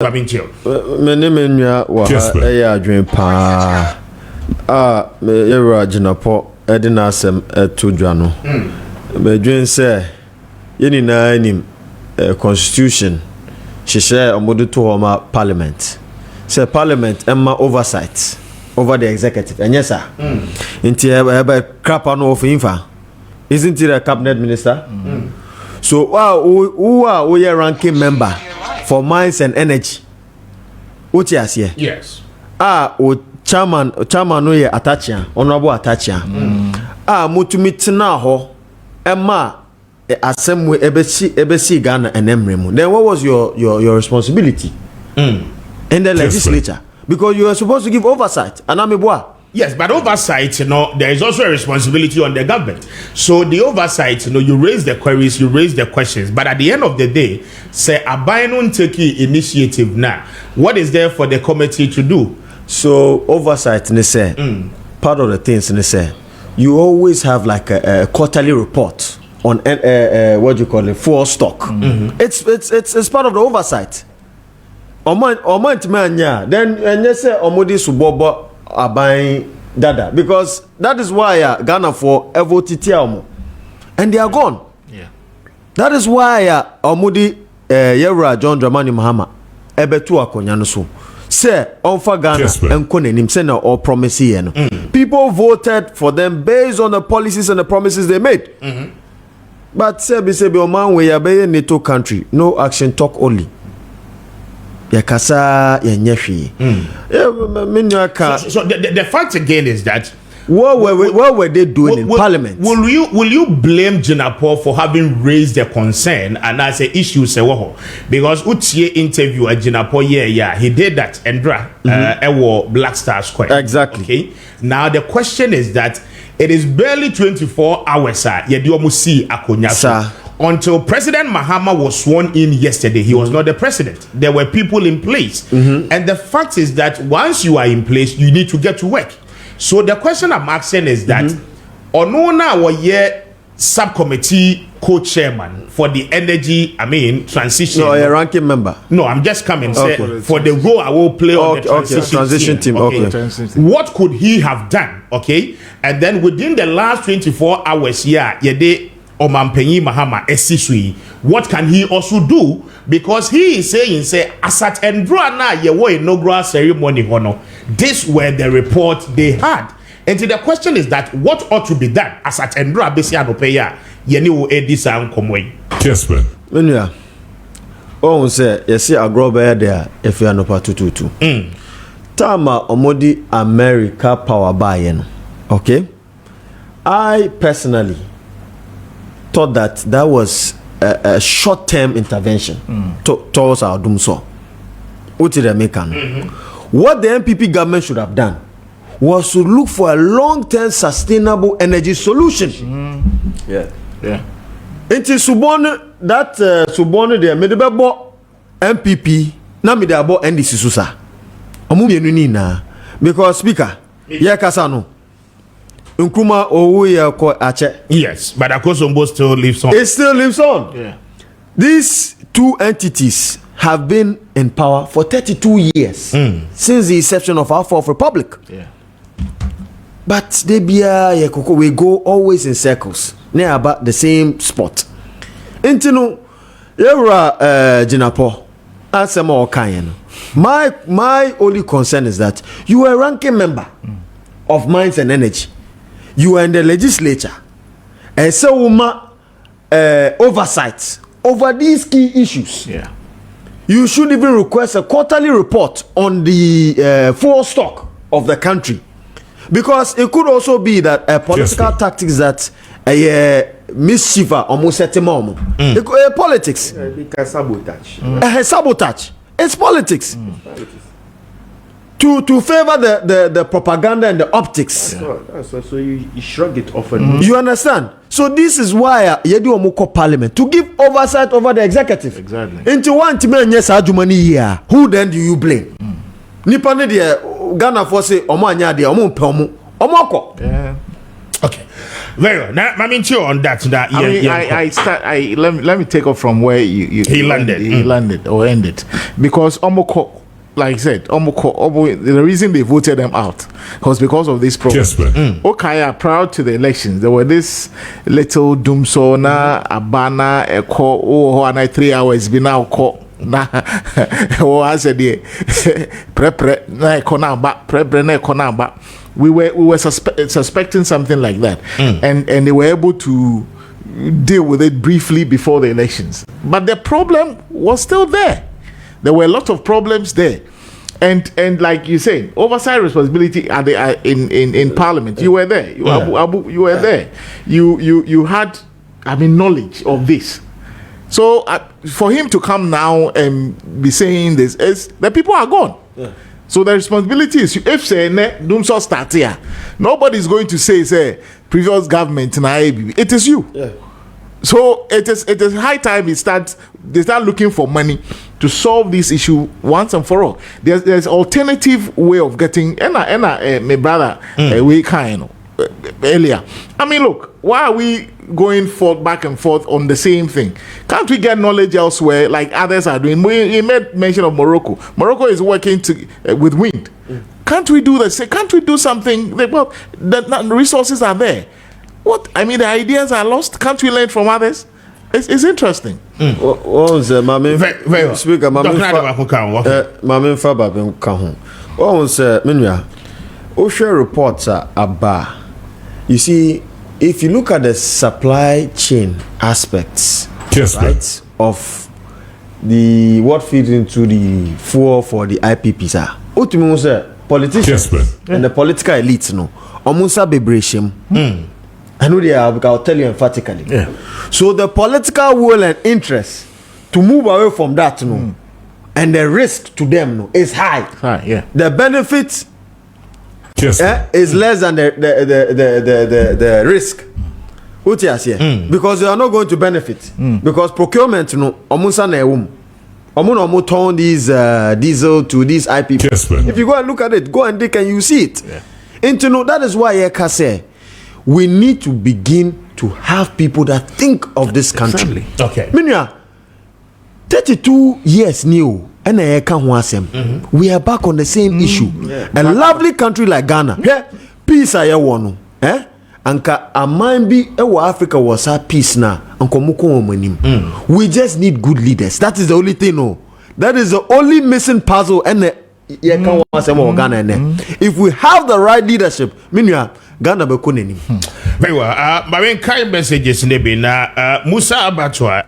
Many men were a dream pa. Me era Jinapo, Edinasem to Jano. Me dream say, Yeni na him constitution. She share a model to Homa parliament. Say parliament Emma oversight over the executive. And yes, sir. Into a crap on of infa. Isn't it a cabinet minister? So, who are we ranking member for mines and energy? What you here? Yes. Chairman no ye attachia, honorable attachia. Mutumitina ho, Emma, assembly ebesi Ghana and Emremu. Then what was your responsibility in the legislature? Because you were supposed to give oversight. Anamibwa. Yes, but oversight, there is also a responsibility on the government. So the oversight, you raise the queries, you raise the questions, but at the end of the day, say Abainun take initiative now. What is there for the committee to do? So oversight, say, part of the things, say, you always have like a quarterly report on what you call it, full stock. It's part of the oversight. Then you say omodi subobo abain dada, because that is why Ghana for evotitiamo and they are gone. Yeah, that is why omodi Yewra John Dramani Mahama ebetu akonyano so say onfa Ghana enkonenim say na all promise here no. People voted for them based on the policies and the promises they made. But say be oman we ya NATO country, no action, talk only. Yakasa yenyeshi. So the fact again is that what were they doing in parliament? Will you blame Jinapo for having raised the concern and as a issue say because Utie interview at Jinapo he did that Endra Black Star Square. Exactly. Okay. Now the question is that it is barely 24 hours until President Mahama was sworn in yesterday. He was not the president. There were people in place. And the fact is that once you are in place, you need to get to work. So the question I'm asking is that Onona was subcommittee co-chairman for the energy, transition. No, a ranking member. No, I'm just coming for the role I will play on the transition team. Okay. What could he have done? Okay. And then within the last 24 hours, Omampenyi Mahama Esisui, what can he also do? Because he is saying, Asat Endra na yewo inaugural ceremony hono. This were the report they had. And so the question is that what ought to be done? Asat Endra besi anopeya yeni wo edisa nkomwe. Kessben. Menua. Oh say yesi agrobe there if you anopa tututu. Tama omodi America power buy no. Okay? I personally thought that was a short-term intervention towards our dumsor. What the MPP government should have done was to look for a long-term sustainable energy solution. Yeah. Into Subon, that Subon there made the MPP na me the about NDC susa. Na because speaker, kasano. Nkrumah Ache. Yes, but Akosombo still lives on. It still lives on. Yeah. These two entities have been in power for 32 years since the inception of our fourth republic. Yeah. But they we go always in circles near about the same spot. Intino Yewra Jinapo Asema Okayen. My only concern is that you are a ranking member of Mines and Energy. You are in the legislature, and so oversight over these key issues. Yeah, you should even request a quarterly report on the full stock of the country, because it could also be that political tactics that mischief almost set him on. Politics, sabotage. Sabotage. It's politics. To favor the propaganda and the optics. Yeah. So you shrug it off. You understand? So this is why Yedu Omoko Parliament to give oversight over the executive. Exactly. Into one time, yes, here. Who then do you blame? Nipane de Ghana for say Omanya de Omoko. Yeah. Okay, very well. Now, I mean, on that. Let me take off from where he landed or ended, because Omoko, like I said, the reason they voted them out was because of this problem. Okay, prior to the elections, there were this little dumsor na abana eko and 3 hours be now call na I said pre na ekonamba. We were suspecting something like that, and they were able to deal with it briefly before the elections. But the problem was still there. There were a lot of problems there, and like you say, oversight responsibility in Parliament. You were there. You were there. You had, knowledge of this. So for him to come now and be saying this, is the people are gone. Yeah. So the responsibility is, if say dumsor start here, nobody's going to say previous government na it is you. Yeah. So it is high time they start looking for money to solve this issue once and for all. There's alternative way of getting my brother we kind earlier. Look, why are we going back and forth on the same thing? Can't we get knowledge elsewhere like others are doing? We made mention of Morocco. Morocco is working with wind. Can't we do this? Can't we do something? Well, the resources are there. What? The ideas are lost. Can't we learn from others? It's interesting. What was Mame speaker? Mame Faba Kahun. What was Minya? OSHA reports are about. You see, if you look at the supply chain aspects, right, of the what feeds into the fuel for the IPPs are ultimately politicians and the political elites, Omusa Bebreshim. I know they are, I'll tell you emphatically. Yeah. So the political will and interest to move away from that, and the risk to them is high. Yeah. The benefit is less than the risk. Because they are not going to benefit. Because procurement, omunsa na ewum. Omun turn these diesel to these IPP. If you go and look at it, go and dig and you see it. Yeah. And that is why I can say we need to begin to have people that think of this country. Okay. Minya, 32 years new. We are back on the same issue. Yeah. A lovely country like Ghana. Yeah. Peace I want. Anka amambi ewa Africa was our peace now. We just need good leaders. That is the only thing. That is the only missing puzzle. And if we have the right leadership, Ghana be kuneni. Very well. My main kind messages Musa Abatwa